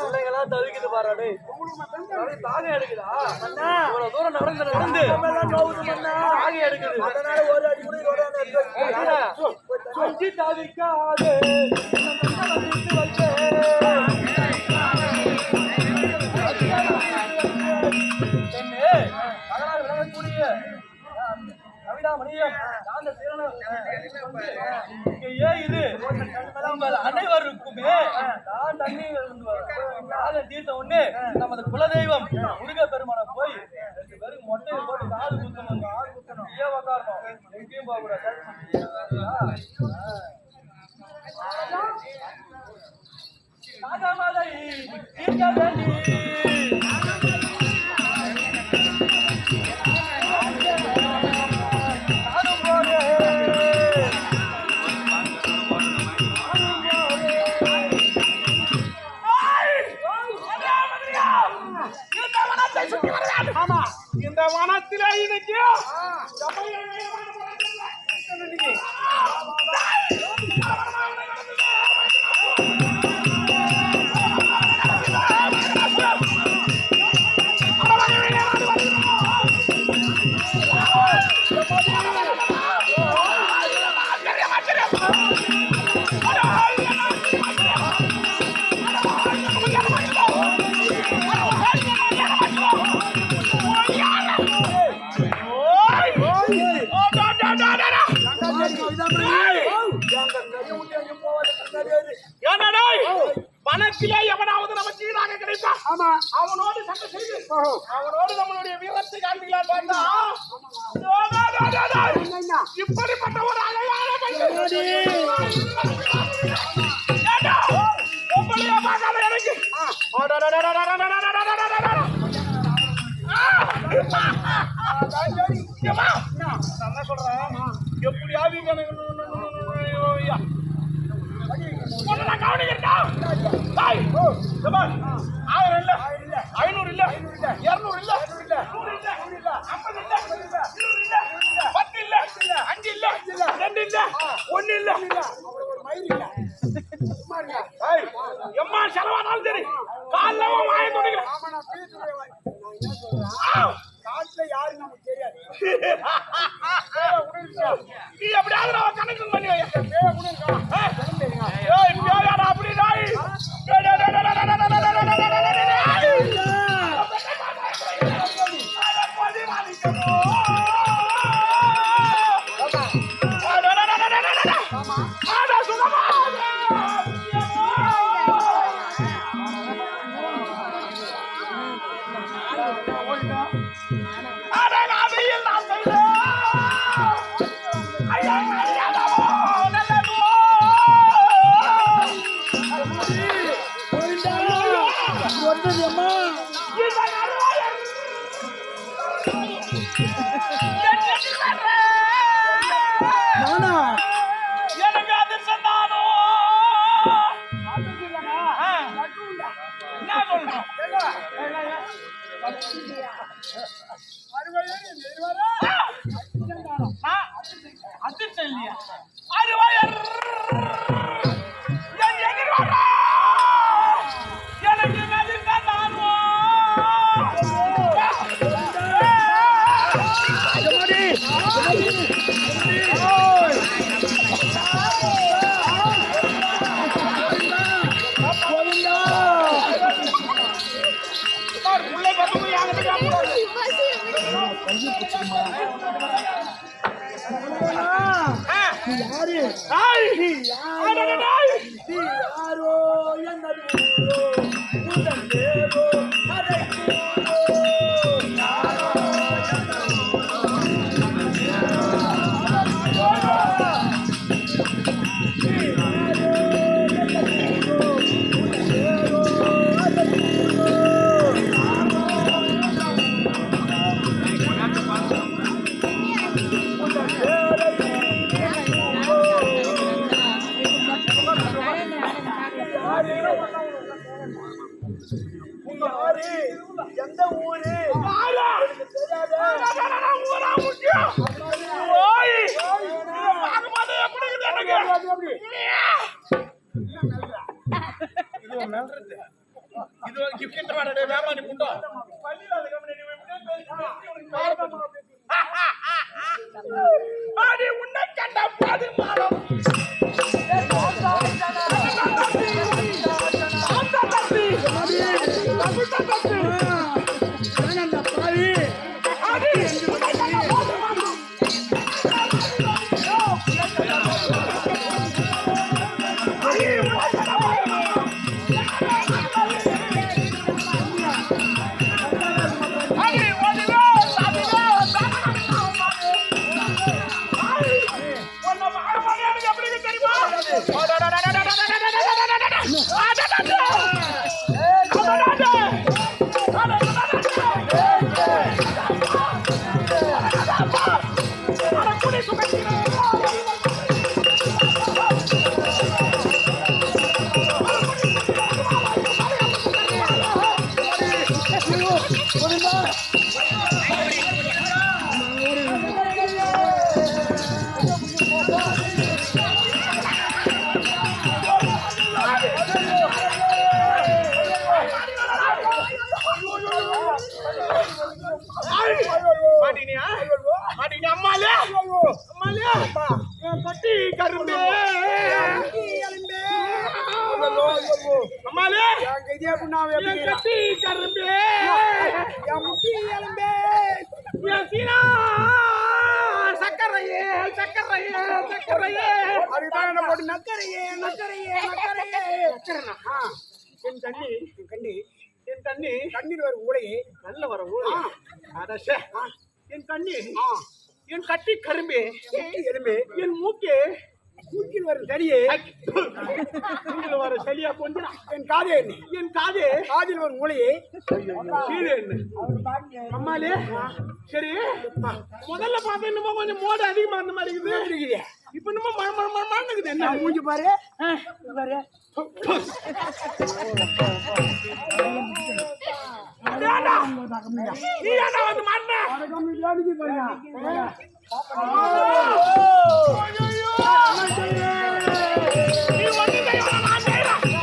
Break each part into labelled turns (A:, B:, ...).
A: பிள்ளைங்கெல்லாம் தவிக்குது பாரு தாக எடுக்குதா இவ்வளவு தூரம் நடந்து நடந்து தாக எடுக்குது அதனால ஒரு அடி கூட தவிக்காது விளங்கக்கூடிய கவிதாமணியம் இது அனைவருக்குமே நான் தண்ணீர் தீர்த்த உடனே நமது குலதெய்வம் முருக பெருமான போய் மொட்டையை போட்டு காது குத்தணும் காது குத்தணும் ஏன் உக்காரணும் எங்கேயும் போகக்கூடாது ராஜாமாதை இந்த வனத்திலே இன்னைக்கு பணத்திலே எவனாவது நமக்கு ஈடாக கிடைத்தான் அவனோடு சண்டை செய்து அவனோடு நம்மளுடைய வீரத்தை காண்பிக்கலாம் பார்த்தா இப்படிப்பட்ட ஒரு அழகான என்ன சொல்றேன் எப்படியாவது ஐநூறு இல்ல 200 இல்ல 50 இல்ல 10 இல்ல 5 இல்ல 2 இல்ல 1 இல்ல எம்மா செலவானாலும் சரி காலைல வாய தொடங்கல காட்டுல யாரு நமக்கு தெரியாது நீ எப்படியாவது நான் கணக்கு பண்ணி வை அப்படி எனக்கு அதிர்ஷ்டம் தானோ என்ன சொல்லணும் அதிர்ஷ்டம் இல்லையா அறுவாயர் எனக்கு நதிர்தான் நானும்
B: எந்த ஊரு
A: உன்னை கண்ட பாதி மாறும் கட்டி கரும்பே அம்மாலே கட்டி கரும்பே சக்கரையே சக்கரையே சக்கரையே
B: அதுதான் என்ன போட்டு நக்கரையே நக்கரையே நக்கரையே
A: என் தண்ணி
B: கண்ணி
A: என் தண்ணி
B: கண்ணீர் வரும் ஊழையே
A: நல்ல வர ஊழே என் தண்ணி என் கட்டி கரும்பே
B: எலும்பே
A: என் மூக்கே
B: மூக்கில் வரும் சரியே
A: மூக்கில் வர சரியா கொஞ்சம்
B: என் காதே
A: என் காதே
B: காதில் வரும் ஊழையே
A: கீழே என்ன அம்மாலே சரி முதல்ல பார்த்தா என்னமோ கொஞ்சம் மோட அதிகமா இருந்த மாதிரி இருக்குது இப்ப என்னமோ மழை என்ன
B: மூஞ்சி பாரு பாரு
A: நீ ஏன்டா வந்து மாட்டேன் நீ வந்து நான் செய்யறேன்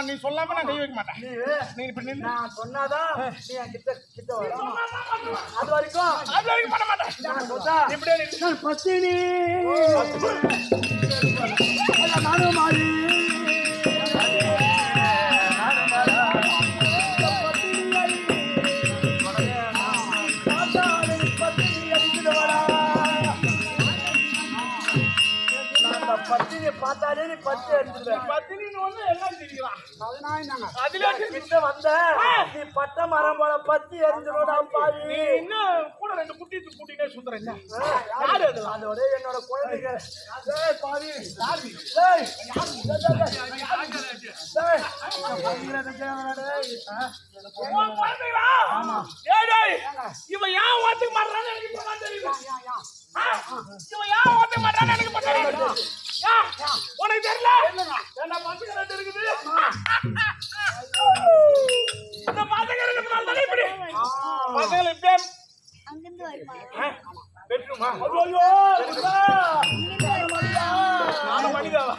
A: நீ சொல்லாம நான் கை வைக்க மாட்டேன் நீ இப்ப
B: நான் சொன்னாதான் நீ என் கிட்ட வரும் அது வரைக்கும்
A: பண்ண மாட்டேன் இப்படியே
B: பத்தினி நானும் மாறி பத்தினி பார்த்தாலே நீ பத்தி எடுத்துருவேன்.
C: பத்தினின்னு ஒண்ணு எல்லாம் தெரியும்.
B: அதனால நாங்க
C: அதுல
B: கிட்ட வந்த நீ பட்ட மரம் போல பத்தி எரிஞ்சிருடா பாவி.
C: நீ இன்னும் கூட 2 குட்டி கூட்டினே சுத்துற இல்ல? யாரு அது?
B: அதோட என்னோட குழந்தைங்க. பாவி யாரு?
C: இவன் ஏன் ஓட்டுக்கு மாட்டான்னு எனக்கு இப்பதான் தெரியுது. இவன் ஏன் ஓட்டுக்கு மாட்டான்னு எனக்கு இப்ப தெரியுது. உனக்கு தெரியல? என்ன பசங்க 2 இருக்குது. அந்த பசங்க 2 நாள் இப்படி பசங்களை இப்படி
D: அங்கிருந்து வருமா?
C: பெற்றுமா?
B: ஐயோ
C: நானும் மணிதாவா?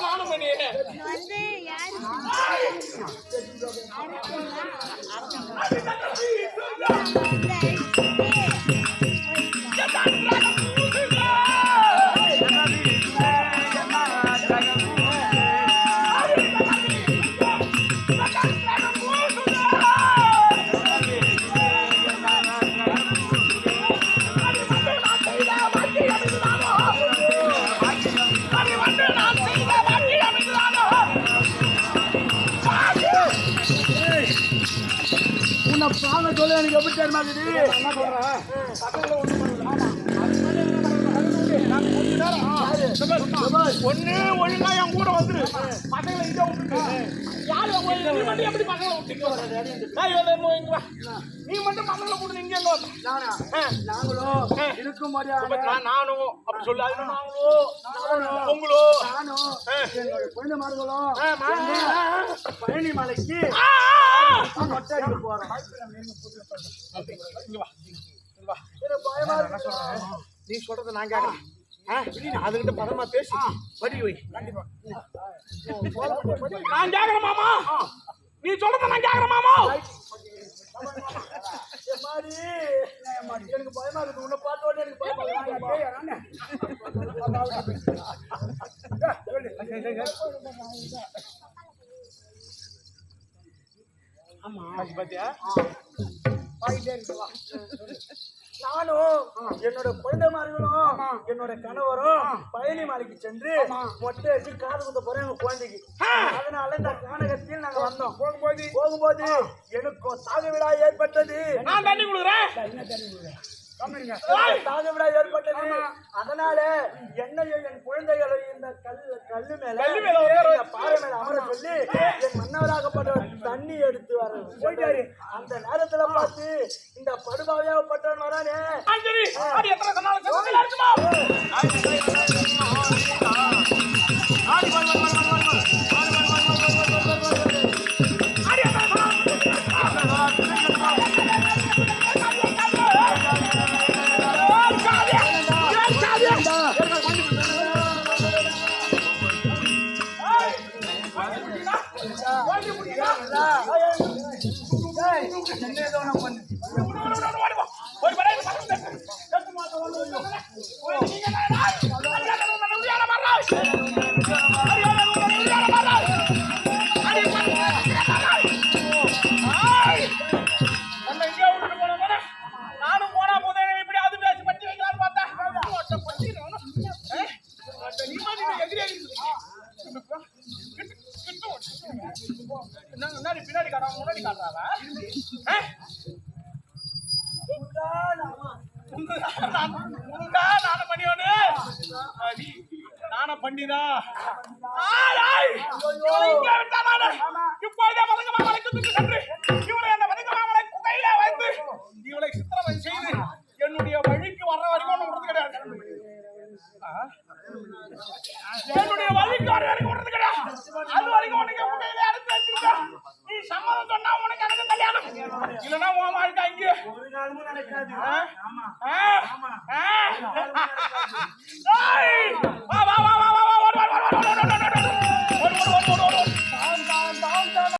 C: நானும் மணி.
D: வந்து யாரு?
B: உன்னை பாங்க சொல்ல எனக்கு எப்படி தெரியுமா இருக்குது? என்ன சொல்றேன்?
C: ஒண்ணு ஒழுங்கா என் கூட வந்துரு. பசங்களை இங்க விட்டுட்டு யாரு நீ மட்டும் எப்படி பசங்களை விட்டுட்டு நீ மட்டும் பசங்களை கூட்டு இங்க எங்க வந்த?
B: நாங்களும் இருக்கும்
C: நானும் அப்படி சொல்லு. அது நாங்களும் உங்களும்
B: நானும் என்னோட குழந்தை மார்களும் பழனி மலைக்கு மொட்டை அடிக்க போறோம். பயமா இருக்கு.
C: நீ சொல்றத நான் கேட்கறேன். அதுகிட்ட பரமா பேசி படி வை. நான் கேட்கறேன் மாமா. நீ சொல்றத நான் கேட்கறேன் மாமா.
B: எனக்கு பயமா இருக்கு. உன்னை பார்த்த உடனே எனக்கு பயமா
C: பாத்தியா?
B: நானும் என்னோட குழந்தைமார்களும் என்னோட கணவரும் பழனி மலைக்கு சென்று மொட்டை அடிச்சு காது குத்த போறோம் எங்க குழந்தைக்கு. அதனால இந்த கானகத்தில் நாங்க வந்தோம். போகும்போது எனக்கு தாக விழா ஏற்பட்டது.
C: நான் தண்ணி கொடுக்குறேன்.
B: தாக விழா ஏற்பட்டது. அதனால என்னையும் என் குழந்தைகளை இந்த கல்லு மேல பாறை மேல அமர சொல்லி என் மன்னவராகப்பட்டவர் தண்ணி எடுத்து வர போயிட்டாரு. அந்த நேரத்துல பார்த்து இந்த படுபாவையாகப்பட்டவன் வரானே.
C: நானும் போனா போதே இப்படி அது பேசி பற்றி வைக்கலான்னு பார்த்தேன். பின்னாடி காட்டா முன்னாடி காட்டுறாங்க. நானும் பண்ணியோன்னு நானும் பண்ணிதா இப்போதே மதங்கமா வளைக்கு சென்று இவளை என்ன மதங்கமா வளை குகையில வைத்து இவளை சித்திரவதை செய்து என்னுடைய வழிக்கு வர்ற வரைக்கும் விடுறது கிடையாது. என்னுடைய வழிக்கு வர வரைக்கும் விடுறது கிடையாது. அது வரைக்கும் உனக்கு குகையில அடைச்சு வச்சிருக்க. நீ சம்மதம் சொன்னா உனக்கு எனக்கு கல்யாணம். இல்லைன்னா உன் வாழ்க்கை இங்கே
B: ஒரு காலமும் நடக்காது.
C: வா